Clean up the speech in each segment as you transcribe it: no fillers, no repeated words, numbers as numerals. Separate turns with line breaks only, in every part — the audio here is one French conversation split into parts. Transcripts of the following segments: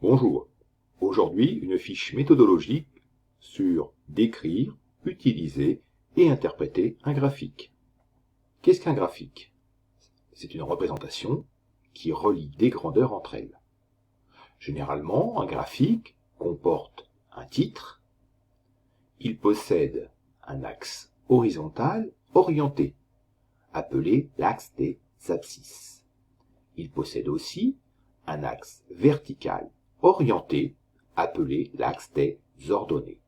Bonjour. Aujourd'hui, une fiche méthodologique sur décrire, utiliser et interpréter un graphique. Qu'est-ce qu'un graphique? C'est une représentation qui relie des grandeurs entre elles. Généralement, un graphique comporte un titre. Il possède un axe horizontal orienté, appelé l'axe des abscisses. Il possède aussi un axe vertical orienté, appelé l'axe des ordonnées.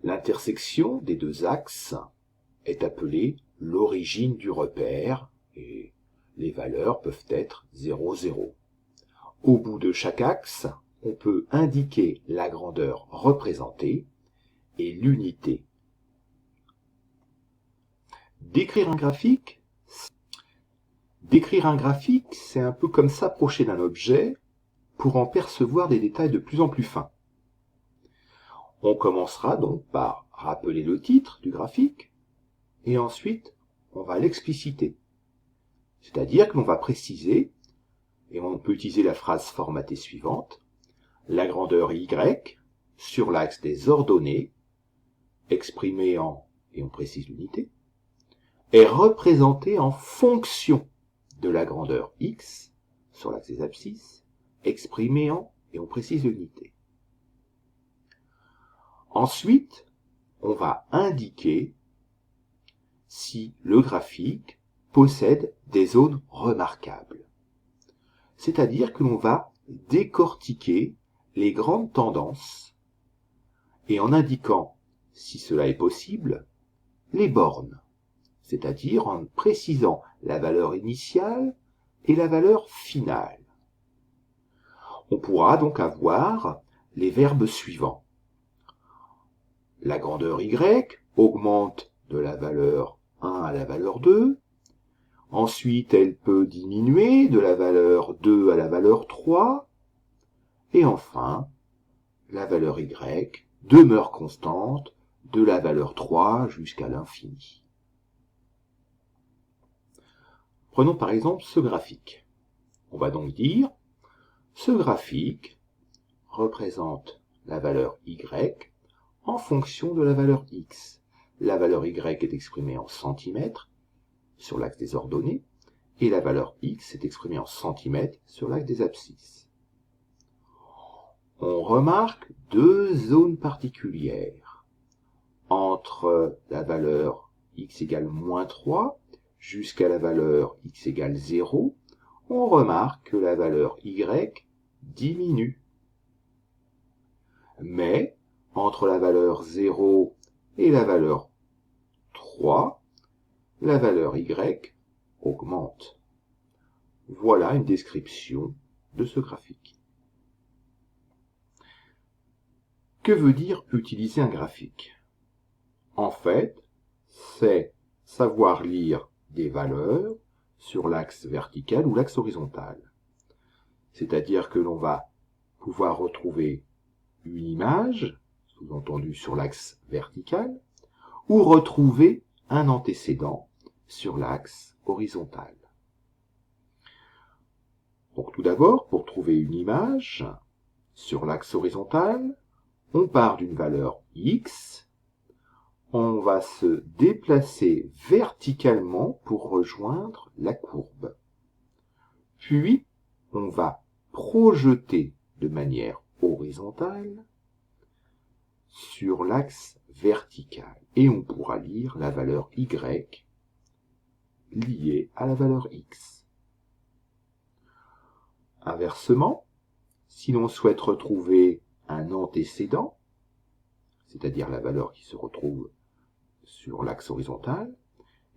L'intersection des deux axes est appelée l'origine du repère et les valeurs peuvent être 0, 0. Au bout de chaque axe, on peut indiquer la grandeur représentée et l'unité. Décrire un graphique, c'est un peu comme s'approcher d'un objet pour en percevoir des détails de plus en plus fins. On commencera donc par rappeler le titre du graphique et ensuite on va l'expliciter. C'est-à-dire que l'on va préciser, et on peut utiliser la phrase formatée suivante, la grandeur Y sur l'axe des ordonnées, exprimée en, et on précise l'unité, est représentée en fonction de la grandeur X sur l'axe des abscisses, exprimée en, et on précise l'unité. Ensuite, on va indiquer si le graphique possède des zones remarquables. C'est-à-dire que l'on va décortiquer les grandes tendances et en indiquant, si cela est possible, les bornes, c'est-à-dire en précisant la valeur initiale et la valeur finale. On pourra donc avoir les verbes suivants. La grandeur Y augmente de la valeur 1 à la valeur 2. Ensuite, elle peut diminuer de la valeur 2 à la valeur 3. Et enfin, la valeur Y demeure constante de la valeur 3 jusqu'à l'infini. Prenons par exemple ce graphique. On va donc dire, ce graphique représente la valeur Y en fonction de la valeur X. La valeur Y est exprimée en centimètres sur l'axe des ordonnées, et la valeur X est exprimée en centimètres sur l'axe des abscisses. On remarque deux zones particulières. Entre la valeur X égale moins 3 jusqu'à la valeur X égale 0, on remarque que la valeur Y diminue. Mais, entre la valeur 0 et la valeur 3, la valeur Y augmente. Voilà une description de ce graphique. Que veut dire utiliser un graphique? En fait, c'est savoir lire des valeurs sur l'axe vertical ou l'axe horizontal. C'est-à-dire que l'on va pouvoir retrouver une image, sous-entendu sur l'axe vertical, ou retrouver un antécédent sur l'axe horizontal. Donc tout d'abord, pour trouver une image sur l'axe horizontal, on part d'une valeur X, on va se déplacer verticalement pour rejoindre la courbe. Puis, on va projeter de manière horizontale sur l'axe vertical. Et on pourra lire la valeur Y liée à la valeur X. Inversement, si l'on souhaite retrouver un antécédent, c'est-à-dire la valeur qui se retrouve sur l'axe horizontal,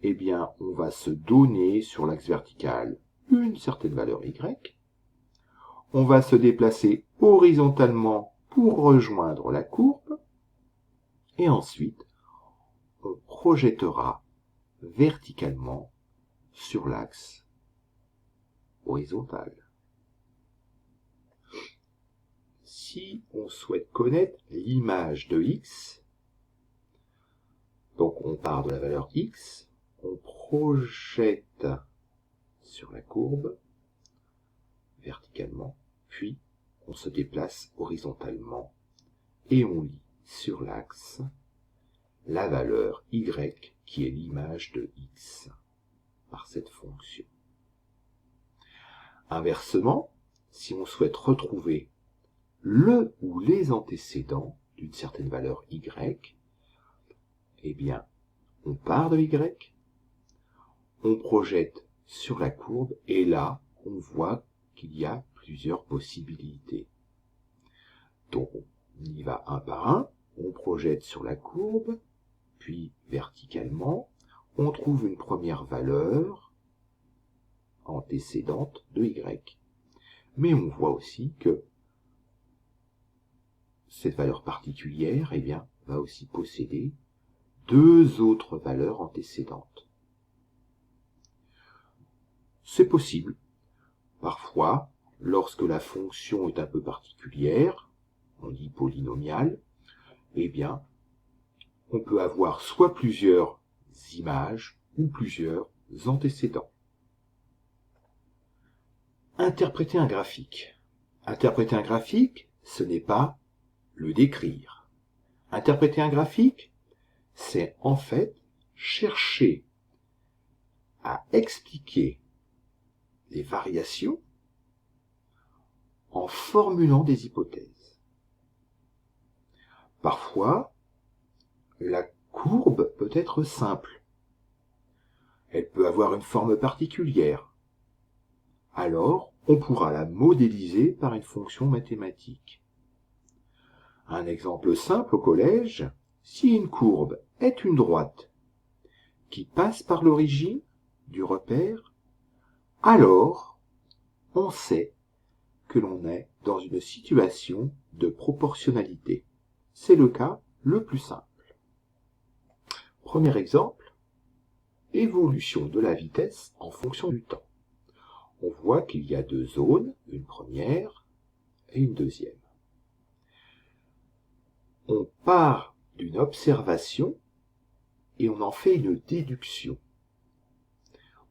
eh bien, on va se donner sur l'axe vertical une certaine valeur Y. On va se déplacer horizontalement pour rejoindre la courbe. Et ensuite, on projettera verticalement sur l'axe horizontal. Si on souhaite connaître l'image de X, donc on part de la valeur X, on projette sur la courbe verticalement, puis on se déplace horizontalement et on lit sur l'axe la valeur y qui est l'image de x par cette fonction. Inversement, si on souhaite retrouver le ou les antécédents d'une certaine valeur y, eh bien, on part de y, on projette sur la courbe et là, on voit qu'il y a plusieurs possibilités. Donc, on y va un par un, on projette sur la courbe, puis verticalement, on trouve une première valeur antécédente de y. Mais on voit aussi que cette valeur particulière, eh bien, va aussi posséder deux autres valeurs antécédentes. C'est possible. Parfois, lorsque la fonction est un peu particulière, on dit polynomiale, eh bien, on peut avoir soit plusieurs images ou plusieurs antécédents. Interpréter un graphique. Interpréter un graphique, ce n'est pas le décrire. Interpréter un graphique, c'est en fait chercher à expliquer les variations en formulant des hypothèses. Parfois, la courbe peut être simple. Elle peut avoir une forme particulière. Alors, on pourra la modéliser par une fonction mathématique. Un exemple simple au collège, si une courbe est une droite qui passe par l'origine du repère, alors on sait que l'on est dans une situation de proportionnalité. C'est le cas le plus simple. Premier exemple, évolution de la vitesse en fonction du temps. On voit qu'il y a deux zones, une première et une deuxième. On part d'une observation et on en fait une déduction.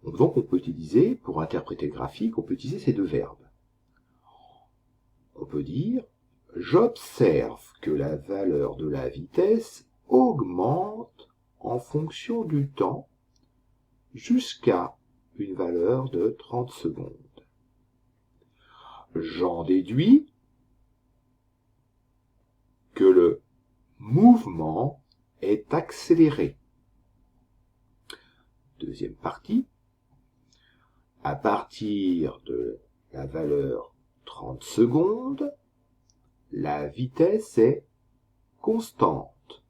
Donc on peut utiliser, pour interpréter le graphique, on peut utiliser ces deux verbes. On peut dire « J'observe que la valeur de la vitesse augmente en fonction du temps jusqu'à une valeur de 30 secondes. J'en déduis que le mouvement est accéléré. » Deuxième partie. À partir de la valeur 30 secondes, la vitesse est constante.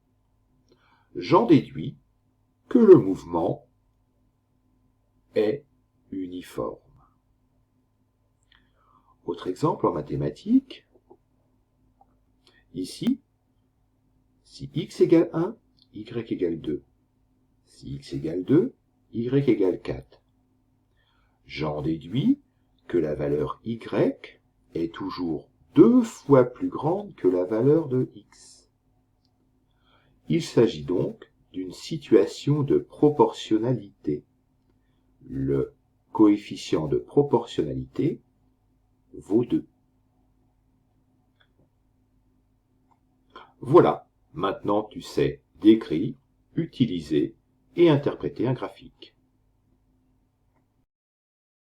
J'en déduis que le mouvement est uniforme. Autre exemple en mathématiques. Ici, si x égale 1, y égale 2. Si x égale 2, y égale 4. J'en déduis que la valeur y est toujours 2 fois plus grande que la valeur de x. Il s'agit donc d'une situation de proportionnalité. Le coefficient de proportionnalité vaut 2. Voilà, maintenant tu sais décrire, utiliser et interpréter un graphique.